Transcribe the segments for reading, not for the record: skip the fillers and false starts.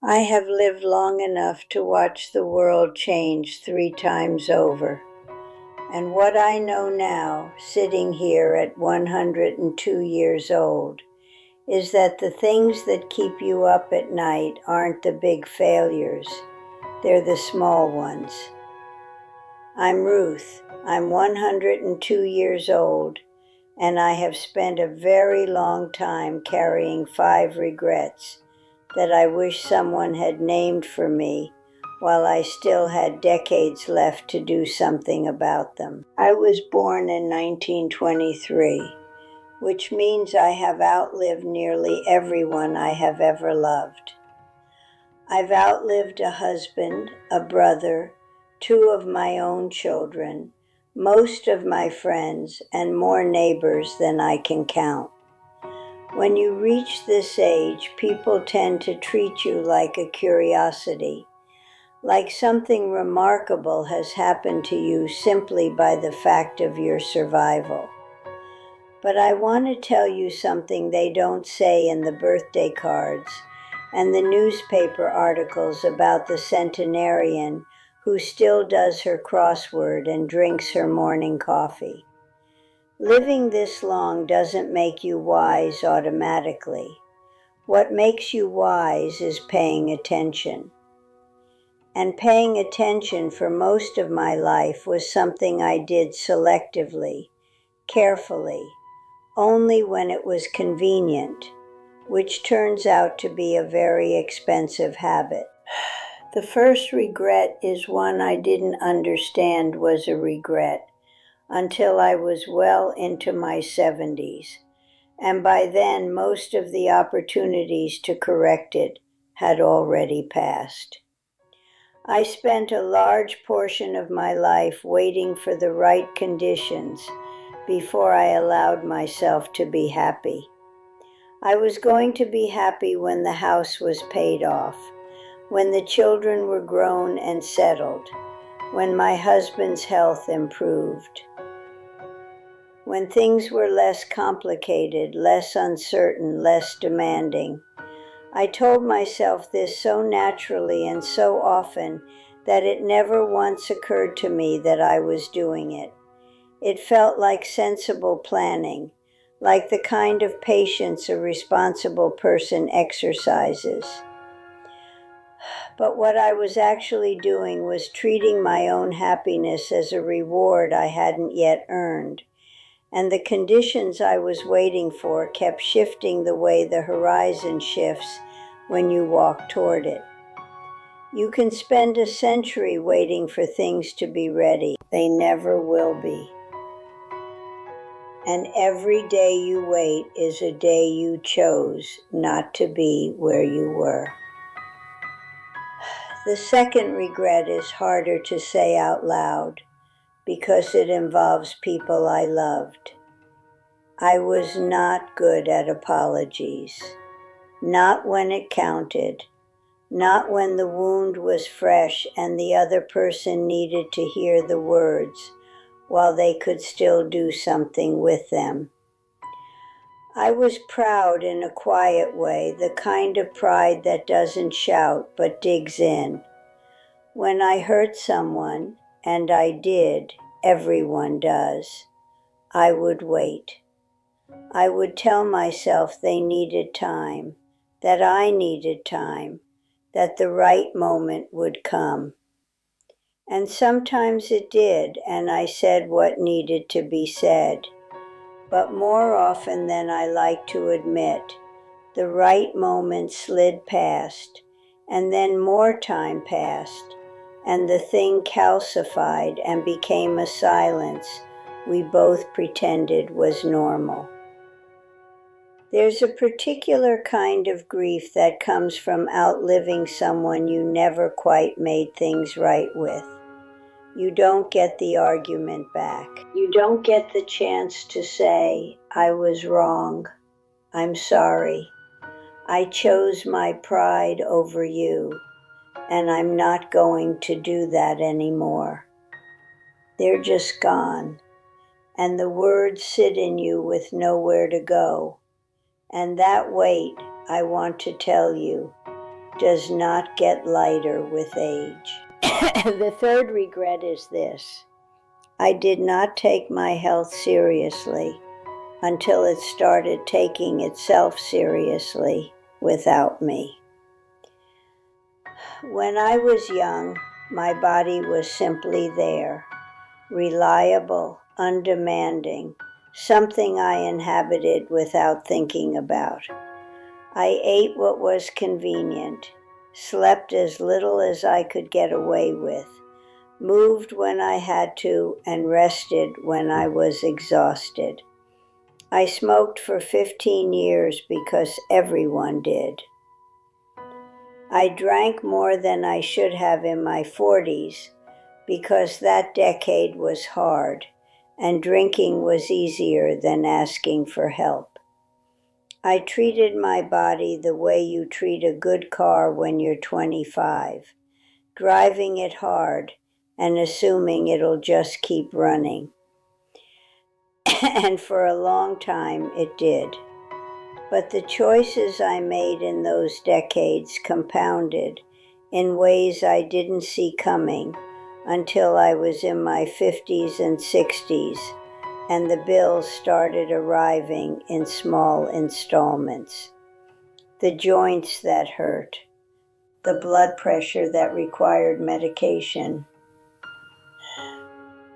I have lived long enough to watch the world change 3 times over. And what I know now, sitting here at 102 years old, is that the things that keep you up at night aren't the big failures, they're the small ones. I'm Ruth. I'm 102 years old, and I have spent a very long time carrying 5 regrets that I wish someone had named for me while I still had decades left to do something about them. I was born in 1923, which means I have outlived nearly everyone I have ever loved. I've outlived a husband, a brother, 2 of my own children, most of my friends, and more neighbors than I can count. When you reach this age, people tend to treat you like a curiosity, like something remarkable has happened to you simply by the fact of your survival. But I want to tell you something they don't say in the birthday cards and the newspaper articles about the centenarian who still does her crossword and drinks her morning coffee. Living this long doesn't make you wise automatically. What makes you wise is paying attention. And paying attention for most of my life was something I did selectively, carefully, only when it was convenient, which turns out to be a very expensive habit. The first regret is one I didn't understand was a regret until I was well into my 70s, and by then most of the opportunities to correct it had already passed. I spent a large portion of my life waiting for the right conditions before I allowed myself to be happy. I was going to be happy when the house was paid off, when the children were grown and settled, when my husband's health improved, when things were less complicated, less uncertain, less demanding. I told myself this so naturally and so often that it never once occurred to me that I was doing it. It felt like sensible planning, like the kind of patience a responsible person exercises. But what I was actually doing was treating my own happiness as a reward I hadn't yet earned, and the conditions I was waiting for kept shifting the way the horizon shifts when you walk toward it. You can spend a century waiting for things to be ready. They never will be. And every day you wait is a day you chose not to be where you were. The second regret is harder to say out loud because it involves people I loved. I was not good at apologies, not when it counted, not when the wound was fresh and the other person needed to hear the words while they could still do something with them. I was proud in a quiet way, the kind of pride that doesn't shout but digs in. When I hurt someone, and I did, everyone does, I would wait. I would tell myself they needed time, that I needed time, that the right moment would come. And sometimes it did, and I said what needed to be said. But more often than I like to admit, the right moment slid past, and then more time passed, and the thing calcified and became a silence we both pretended was normal. There's a particular kind of grief that comes from outliving someone you never quite made things right with. You don't get the argument back. You don't get the chance to say, I was wrong. I'm sorry. I chose my pride over you, and I'm not going to do that anymore. They're just gone, and the words sit in you with nowhere to go. And that weight, I want to tell you, does not get lighter with age. The third regret is this: I did not take my health seriously until it started taking itself seriously without me. When I was young, my body was simply there, reliable, undemanding, something I inhabited without thinking about. I ate what was convenient, slept as little as I could get away with, moved when I had to, and rested when I was exhausted. I smoked for 15 years because everyone did. I drank more than I should have in my 40s because that decade was hard and drinking was easier than asking for help. I treated my body the way you treat a good car when you're 25, driving it hard and assuming it'll just keep running. And for a long time it did. But the choices I made in those decades compounded in ways I didn't see coming until I was in my 50s and 60s, and the bills started arriving in small installments. The joints that hurt, the blood pressure that required medication,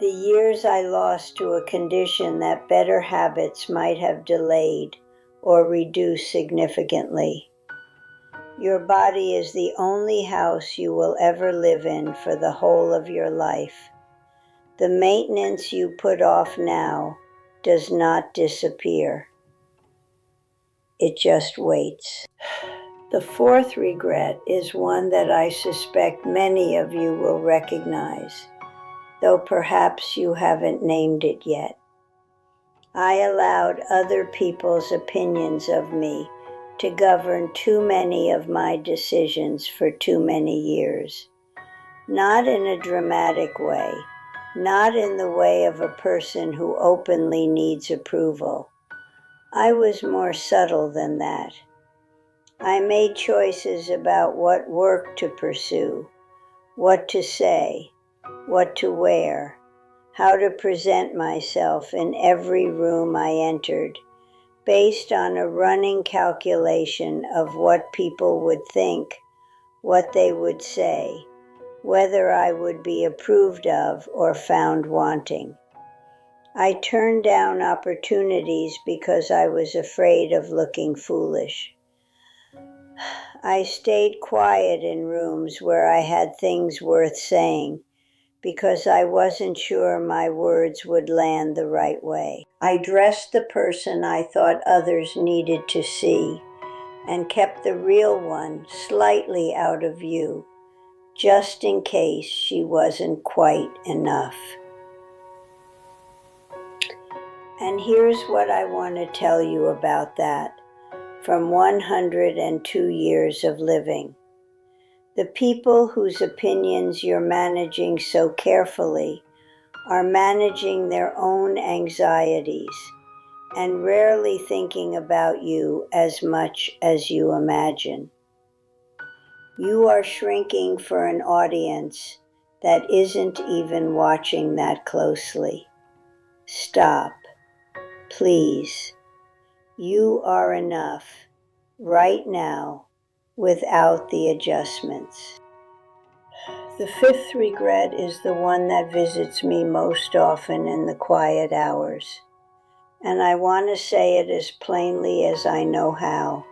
the years I lost to a condition that better habits might have delayed or reduced significantly. Your body is the only house you will ever live in for the whole of your life. The maintenance you put off now does not disappear. It just waits. The fourth regret is one that I suspect many of you will recognize, though perhaps you haven't named it yet. I allowed other people's opinions of me to govern too many of my decisions for too many years. Not in a dramatic way, not in the way of a person who openly needs approval. I was more subtle than that. I made choices about what work to pursue, what to say, what to wear, how to present myself in every room I entered, based on a running calculation of what people would think, what they would say, whether I would be approved of or found wanting. I turned down opportunities because I was afraid of looking foolish. I stayed quiet in rooms where I had things worth saying, because I wasn't sure my words would land the right way. I dressed the person I thought others needed to see and kept the real one slightly out of view, just in case she wasn't quite enough. And here's what I want to tell you about that from 102 years of living. The people whose opinions you're managing so carefully are managing their own anxieties and rarely thinking about you as much as you imagine. You are shrinking for an audience that isn't even watching that closely. Stop, please. You are enough right now without the adjustments. The fifth regret is the one that visits me most often in the quiet hours, and I want to say it as plainly as I know how.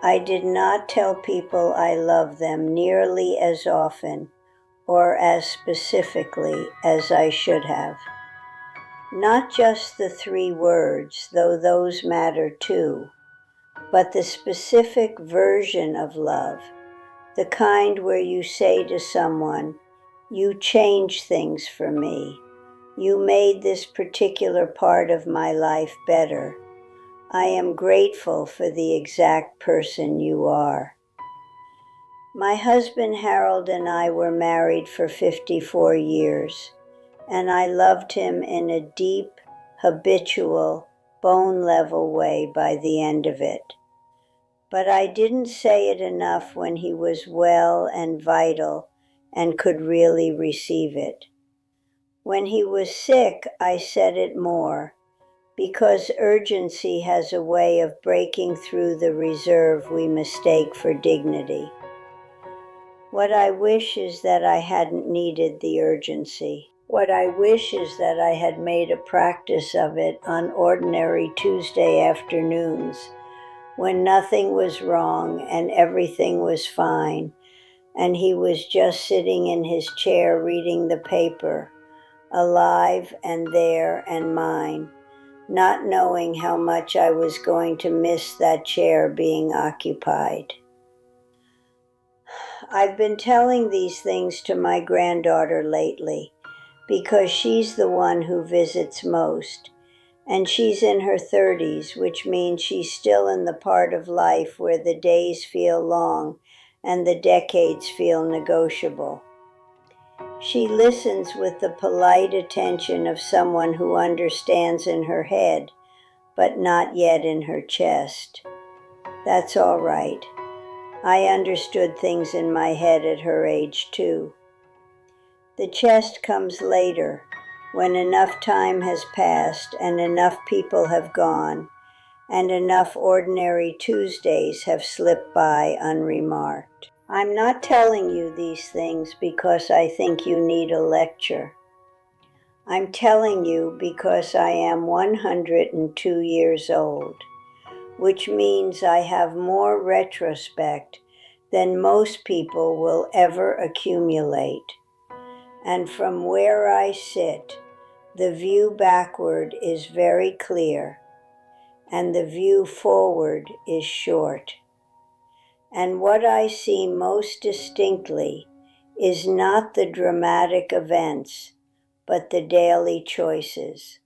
I did not tell people I love them nearly as often or as specifically as I should have. Not just the 3 words, though those matter too, but the specific version of love, the kind where you say to someone, "You changed things for me. You made this particular part of my life better. I am grateful for the exact person you are." My husband Harold and I were married for 54 years, and I loved him in a deep, habitual, bone-level way by the end of it. But I didn't say it enough when he was well and vital and could really receive it. When he was sick, I said it more, because urgency has a way of breaking through the reserve we mistake for dignity. What I wish is that I hadn't needed the urgency. What I wish is that I had made a practice of it on ordinary Tuesday afternoons, when nothing was wrong and everything was fine, and he was just sitting in his chair reading the paper, alive and there and mine, not knowing how much I was going to miss that chair being occupied. I've been telling these things to my granddaughter lately, because she's the one who visits most, and she's in her 30s, which means she's still in the part of life where the days feel long and the decades feel negotiable. She listens with the polite attention of someone who understands in her head, but not yet in her chest. That's all right. I understood things in my head at her age too. The chest comes later, when enough time has passed and enough people have gone, and enough ordinary Tuesdays have slipped by unremarked. I'm not telling you these things because I think you need a lecture. I'm telling you because I am 102 years old, which means I have more retrospect than most people will ever accumulate. And from where I sit, the view backward is very clear, and the view forward is short. And what I see most distinctly is not the dramatic events, but the daily choices.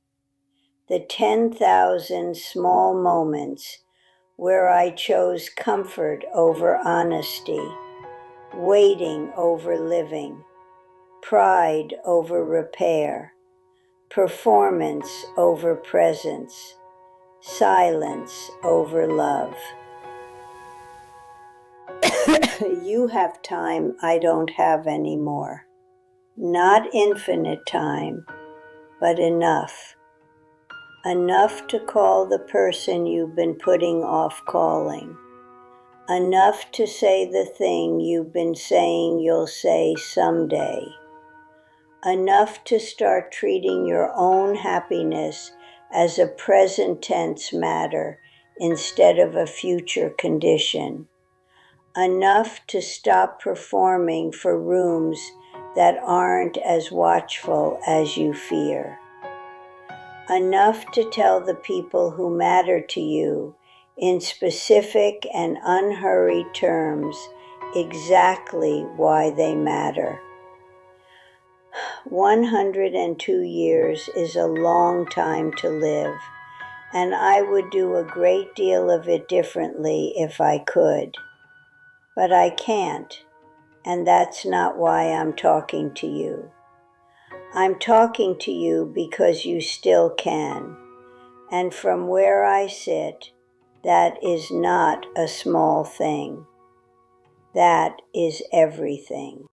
The 10,000 small moments where I chose comfort over honesty, waiting over living, pride over repair, performance over presence, silence over love. You have time I don't have anymore. Not infinite time, but enough. Enough to call the person you've been putting off calling. Enough to say the thing you've been saying you'll say someday. Enough to start treating your own happiness as a present tense matter instead of a future condition. Enough to stop performing for rooms that aren't as watchful as you fear. Enough to tell the people who matter to you in specific and unhurried terms exactly why they matter. 102 years is a long time to live, and I would do a great deal of it differently if I could. But I can't, and that's not why I'm talking to you. I'm talking to you because you still can, and from where I sit, that is not a small thing. That is everything.